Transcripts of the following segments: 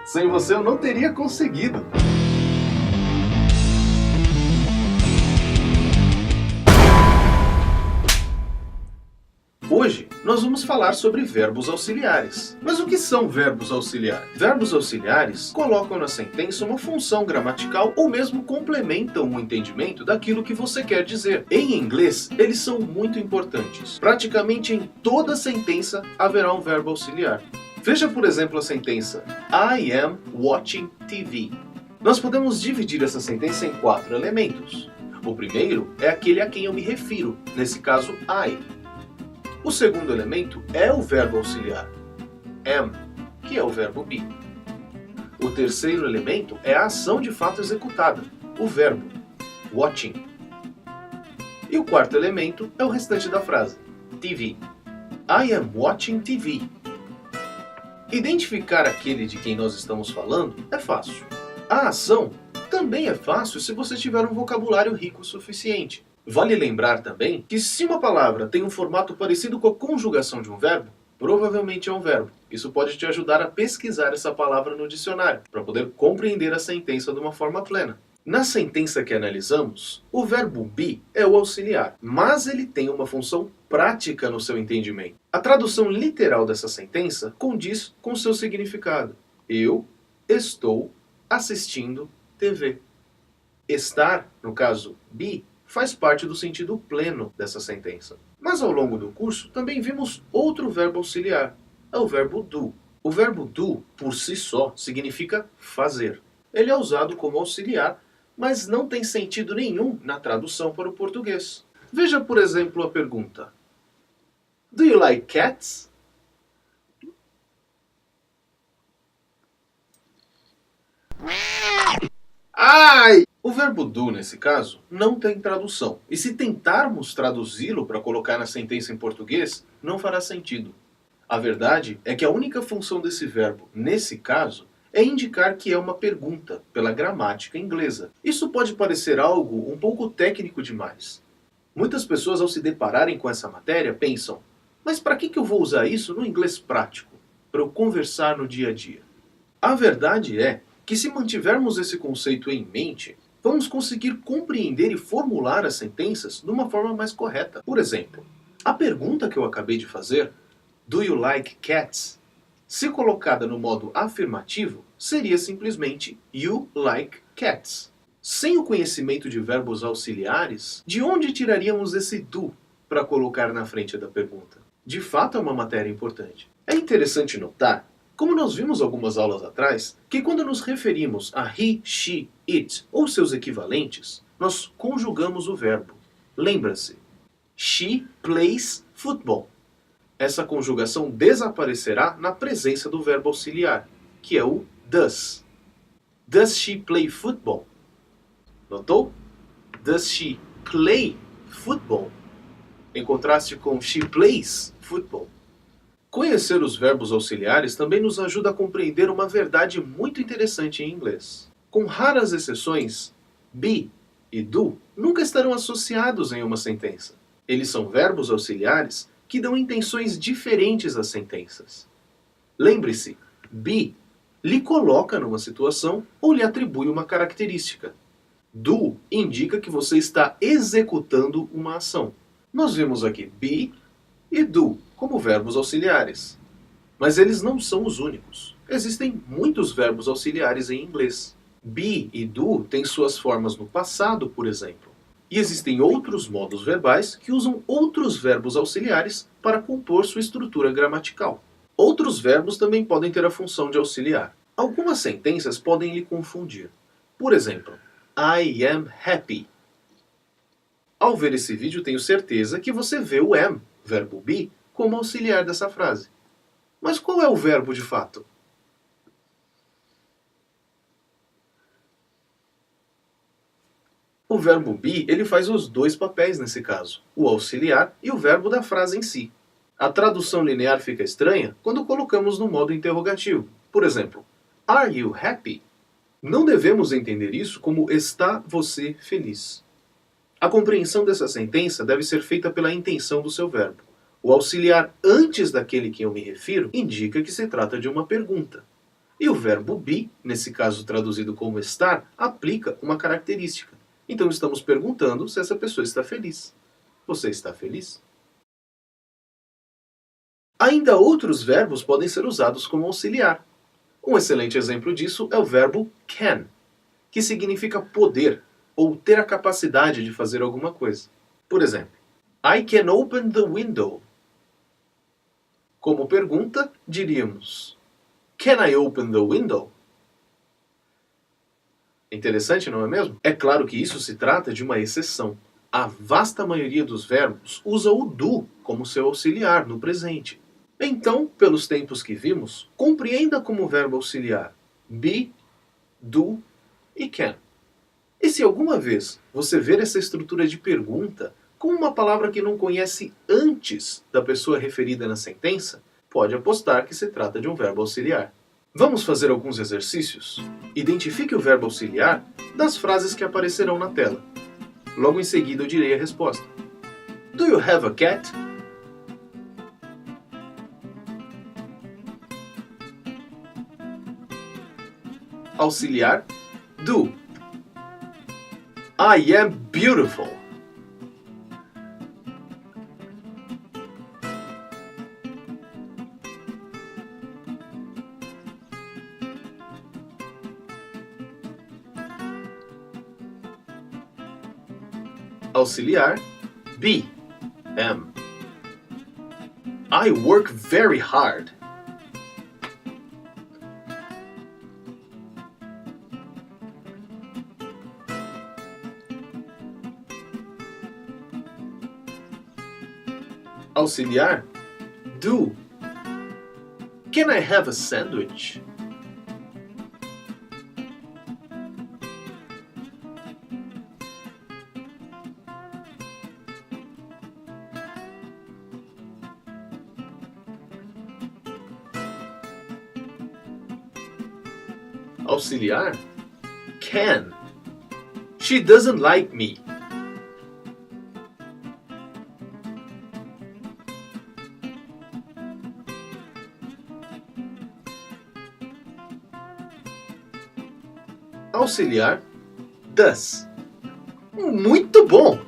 Sem você eu não teria conseguido. Hoje, nós vamos falar sobre verbos auxiliares. Mas o que são verbos auxiliares? Verbos auxiliares colocam na sentença uma função gramatical ou mesmo complementam o entendimento daquilo que você quer dizer. Em inglês, eles são muito importantes. Praticamente em toda sentença haverá um verbo auxiliar. Veja, por exemplo, a sentença I am watching TV. Nós podemos dividir essa sentença em 4 elementos. O primeiro é aquele a quem eu me refiro, nesse caso, I. O segundo elemento é o verbo auxiliar, am, que é o verbo be. O terceiro elemento é a ação de fato executada, o verbo, watching. E o quarto elemento é o restante da frase, TV. I am watching TV. Identificar aquele de quem nós estamos falando é fácil. A ação também é fácil se você tiver um vocabulário rico o suficiente. Vale lembrar também que se uma palavra tem um formato parecido com a conjugação de um verbo, provavelmente é um verbo. Isso pode te ajudar a pesquisar essa palavra no dicionário, para poder compreender a sentença de uma forma plena. Na sentença que analisamos, o verbo be é o auxiliar, mas ele tem uma função prática no seu entendimento. A tradução literal dessa sentença condiz com seu significado. Eu estou assistindo TV. Estar, no caso be, faz parte do sentido pleno dessa sentença. Mas ao longo do curso também vimos outro verbo auxiliar, é o verbo do. O verbo do, por si só, significa fazer. Ele é usado como auxiliar, mas não tem sentido nenhum na tradução para o português. Veja, por exemplo, a pergunta: Do you like cats? Ai! O verbo do, nesse caso, não tem tradução. E se tentarmos traduzi-lo para colocar na sentença em português, não fará sentido. A verdade é que a única função desse verbo, nesse caso, é indicar que é uma pergunta, pela gramática inglesa. Isso pode parecer algo um pouco técnico demais. Muitas pessoas, ao se depararem com essa matéria, pensam: mas para que eu vou usar isso no inglês prático? Para eu conversar no dia a dia? A verdade é que se mantivermos esse conceito em mente, vamos conseguir compreender e formular as sentenças de uma forma mais correta. Por exemplo, a pergunta que eu acabei de fazer, Do you like cats? Se colocada no modo afirmativo, seria simplesmente You like cats. Sem o conhecimento de verbos auxiliares, de onde tiraríamos esse do para colocar na frente da pergunta? De fato é uma matéria importante. É interessante notar, como nós vimos algumas aulas atrás, que quando nos referimos a he, she, it ou seus equivalentes, nós conjugamos o verbo. Lembra-se, she plays football. Essa conjugação desaparecerá na presença do verbo auxiliar, que é o does. Does she play football? Notou? Does she play football? Em contraste com she plays football. Conhecer os verbos auxiliares também nos ajuda a compreender uma verdade muito interessante em inglês. Com raras exceções, be e do nunca estarão associados em uma sentença. Eles são verbos auxiliares que dão intenções diferentes às sentenças. Lembre-se, be lhe coloca numa situação ou lhe atribui uma característica. Do indica que você está executando uma ação. Nós vimos aqui be e do como verbos auxiliares. Mas eles não são os únicos. Existem muitos verbos auxiliares em inglês. Be e do têm suas formas no passado, por exemplo. E existem outros modos verbais que usam outros verbos auxiliares para compor sua estrutura gramatical. Outros verbos também podem ter a função de auxiliar. Algumas sentenças podem lhe confundir. Por exemplo, I am happy. Ao ver esse vídeo, tenho certeza que você vê o am, verbo be, como auxiliar dessa frase. Mas qual é o verbo de fato? O verbo be, ele faz os dois papéis nesse caso, o auxiliar e o verbo da frase em si. A tradução linear fica estranha quando colocamos no modo interrogativo. Por exemplo, Are you happy? Não devemos entender isso como está você feliz. A compreensão dessa sentença deve ser feita pela intenção do seu verbo. O auxiliar antes daquele que eu me refiro indica que se trata de uma pergunta. E o verbo be, nesse caso traduzido como estar, aplica uma característica. Então estamos perguntando se essa pessoa está feliz. Você está feliz? Ainda outros verbos podem ser usados como auxiliar. Um excelente exemplo disso é o verbo can, que significa poder ou ter a capacidade de fazer alguma coisa. Por exemplo, I can open the window. Como pergunta, diríamos Can I open the window? Interessante, não é mesmo? É claro que isso se trata de uma exceção. A vasta maioria dos verbos usa o do como seu auxiliar no presente. Então, pelos tempos que vimos, compreenda como verbo auxiliar be, do e can. E se alguma vez você ver essa estrutura de pergunta com uma palavra que não conhece antes da pessoa referida na sentença, pode apostar que se trata de um verbo auxiliar. Vamos fazer alguns exercícios? Identifique o verbo auxiliar das frases que aparecerão na tela. Logo em seguida eu direi a resposta. Do you have a cat? Auxiliar do. I am beautiful. Auxiliar be, am. I work very hard. Auxiliar do. Can I have a sandwich? Auxiliar can. She doesn't like me. Auxiliar does. Muito bom!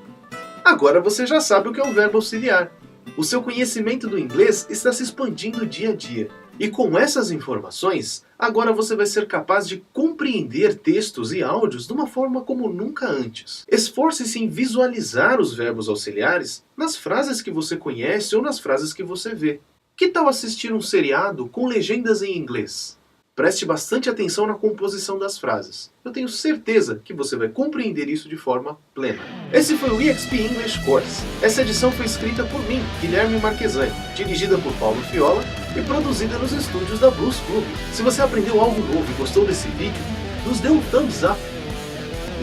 Agora você já sabe o que é um verbo auxiliar. O seu conhecimento do inglês está se expandindo dia a dia. E com essas informações, agora você vai ser capaz de compreender textos e áudios de uma forma como nunca antes. Esforce-se em visualizar os verbos auxiliares nas frases que você conhece ou nas frases que você vê. Que tal assistir um seriado com legendas em inglês? Preste bastante atenção na composição das frases. Eu tenho certeza que você vai compreender isso de forma plena. Esse foi o EXP English Course. Essa edição foi escrita por mim, Guilherme Marquesani, dirigida por Paulo Fiola e produzida nos estúdios da Blues Club. Se você aprendeu algo novo e gostou desse vídeo, nos dê um thumbs up.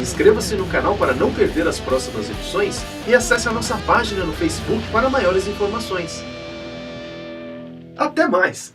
Inscreva-se no canal para não perder as próximas edições e acesse a nossa página no Facebook para maiores informações. Até mais!